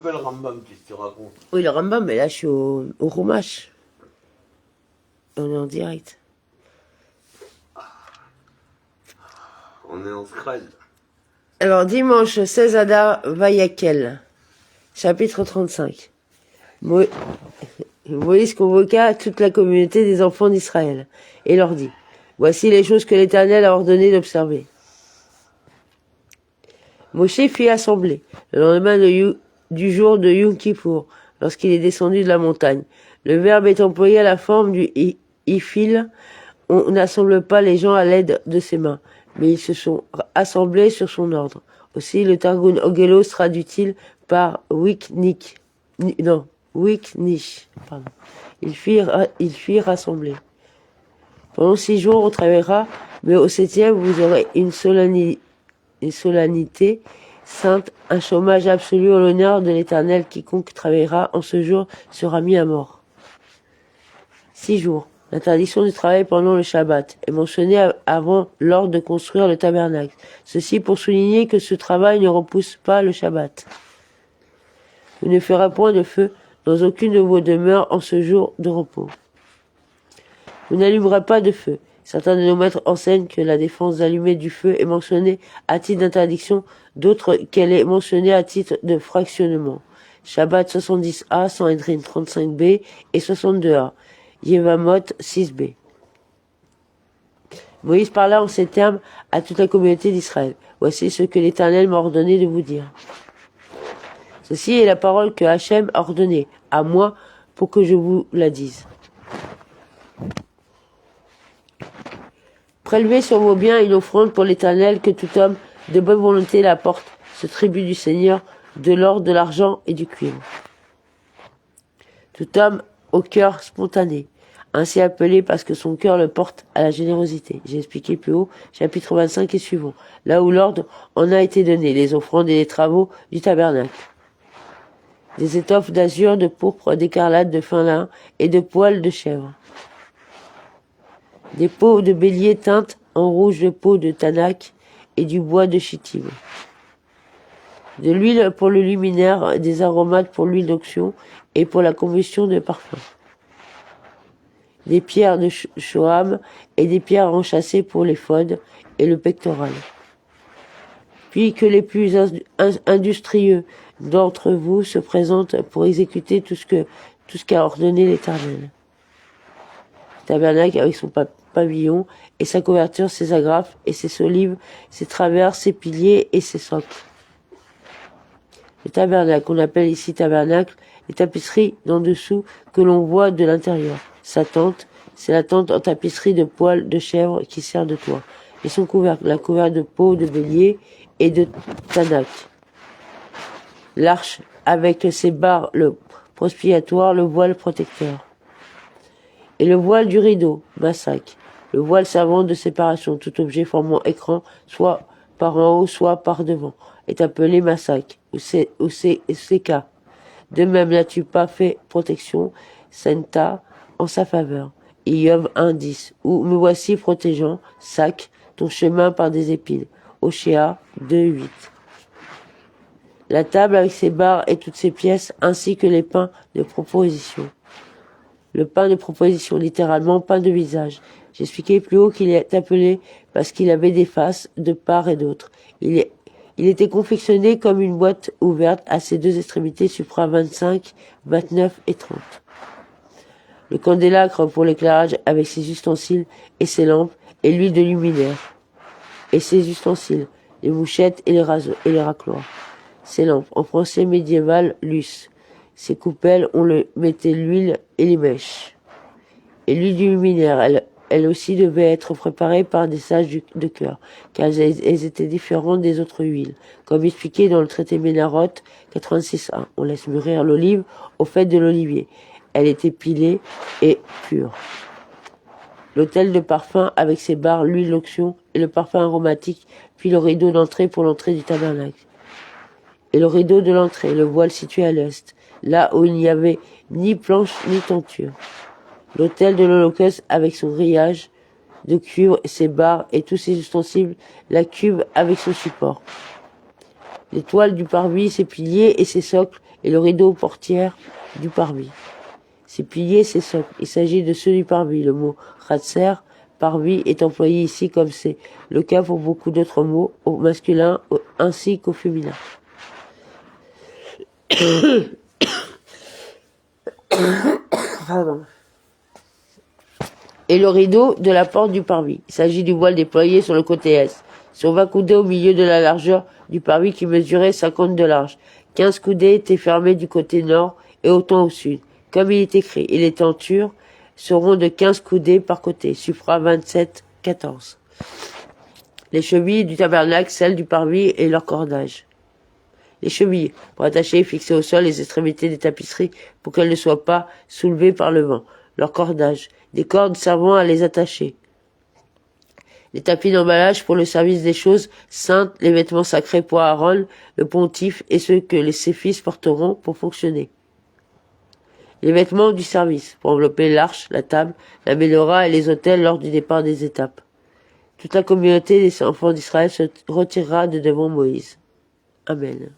Le Rambam, qu'est-ce que tu racontes? Oui, le Rambam, mais là, je suis au Chumash. On est en direct. On est en scred. Alors, dimanche 16 Adar, Vayakel, chapitre 35. Moïse convoqua toute la communauté des enfants d'Israël et leur dit: voici les choses que l'Éternel a ordonné d'observer. Moshe fit assembler le lendemain du jour de Yom Kippour, lorsqu'il est descendu de la montagne. Le verbe est employé à la forme du ifil. On n'assemble pas les gens à l'aide de ses mains, mais ils se sont assemblés sur son ordre. Aussi, le Targum Ogelos traduit-il par Wiknish. Pardon. Il fit rassembler. Pendant 6 jours, on travaillera, mais au 7e, vous aurez une solennité sainte, un chômage absolu en l'honneur de l'Éternel. Quiconque travaillera en ce jour sera mis à mort. 6 jours. L'interdiction du travail pendant le Shabbat est mentionnée avant l'ordre de construire le tabernacle. Ceci pour souligner que ce travail ne repousse pas le Shabbat. Vous ne ferez point de feu dans aucune de vos demeures en ce jour de repos. Vous n'allumerez pas de feu. Certains de nos maîtres enseignent que la défense d'allumer du feu est mentionnée à titre d'interdiction, d'autres qu'elle est mentionnée à titre de fractionnement. Shabbat 70a, Sanhedrin 35b et 62a. Yevamot 6b. Moïse parla en ces termes à toute la communauté d'Israël. Voici ce que l'Éternel m'a ordonné de vous dire. Ceci est la parole que Hachem a ordonnée à moi pour que je vous la dise. Prélevez sur vos biens une offrande pour l'Éternel, que tout homme de bonne volonté la porte, ce tribut du Seigneur, de l'or, de l'argent et du cuivre. Tout homme au cœur spontané, ainsi appelé parce que son cœur le porte à la générosité. J'ai expliqué plus haut, chapitre 25 et suivant, là où l'ordre en a été donné, les offrandes et les travaux du tabernacle. Des étoffes d'azur, de pourpre, d'écarlate, de fin lin et de poils de chèvre. Des peaux de bélier teintes en rouge de peau de tanak et du bois de chittim. De l'huile pour le luminaire, des aromates pour l'huile d'onction et pour la combustion de parfums. Des pierres de shoham et des pierres enchâssées pour l'éphod et le pectoral. Puis que les plus industrieux d'entre vous se présentent pour exécuter tout ce qu'a ordonné l'Éternel. Le tabernacle avec son pavillon et sa couverture, ses agrafes et ses solives, ses travers, ses piliers et ses socles. Le tabernacle, qu'on appelle ici tabernacle, les tapisseries d'en dessous que l'on voit de l'intérieur. Sa tente, c'est la tente en tapisserie de poils de chèvre qui sert de toit. Et son couvercle, la couvercle de peau de bélier et de tanak. L'arche avec ses barres, le prospiatoire, le voile protecteur. Et le voile du rideau, massac. Le voile servant de séparation, tout objet formant écran, soit par en haut, soit par devant, est appelé massac, ou seka. De même n'as-tu pas fait protection, senta, en sa faveur. Iov 1.10, où me voici protégeant, sac, ton chemin par des épines. Oshéa 2.8. La table avec ses barres et toutes ses pièces, ainsi que les pains de proposition. Le pain de proposition, littéralement pain de visage. J'expliquais plus haut qu'il est appelé parce qu'il avait des faces de part et d'autre. Il était confectionné comme une boîte ouverte à ses deux extrémités supra 25, 29 et 30. Le candélacre pour l'éclairage avec ses ustensiles et ses lampes et l'huile de luminaire. Et ses ustensiles, les mouchettes et les racloirs. Ses lampes, en français médiéval, luce. Ses coupelles, on le mettait l'huile et les mèches. Et l'huile du luminaire, elle aussi devait être préparée par des sages de cœur, car elles étaient différentes des autres huiles, comme expliqué dans le traité Ménarot 86a. On laisse mûrir l'olive au fait de l'olivier. Elle était pilée et pure. L'autel de parfum avec ses barres, l'huile d'onction et le parfum aromatique, puis le rideau d'entrée pour l'entrée du tabernacle. Et le rideau de l'entrée, le voile situé à l'est, là où il n'y avait ni planche ni tenture. L'autel de l'Holocauste avec son grillage de cuivre, ses barres et tous ses ustensiles, la cuve avec son support. Les toiles du parvis, ses piliers et ses socles, et le rideau portière du parvis. Ces piliers, ces socles, il s'agit de ceux du parvis. Le mot ratser, parvis, est employé ici comme c'est le cas pour beaucoup d'autres mots, au masculin ainsi qu'au féminin. Pardon. Et le rideau de la porte du parvis. Il s'agit du voile déployé sur le côté est. Sur 20 coudées au milieu de la largeur du parvis qui mesurait 50 de large. 15 coudées étaient fermées du côté nord et autant au sud. Comme il est écrit, et les tentures seront de 15 coudées par côté. Supra 27, 14. Les chevilles du tabernacle, celles du parvis et leur cordage. Les chevilles, pour attacher et fixer au sol les extrémités des tapisseries pour qu'elles ne soient pas soulevées par le vent. Leur cordage, des cordes servant à les attacher. Les tapis d'emballage pour le service des choses saintes, les vêtements sacrés pour Aaron, le pontife et ceux que ses fils porteront pour fonctionner. Les vêtements du service, pour envelopper l'arche, la table, la menorah et les autels lors du départ des étapes. Toute la communauté des enfants d'Israël se retirera de devant Moïse. Amen.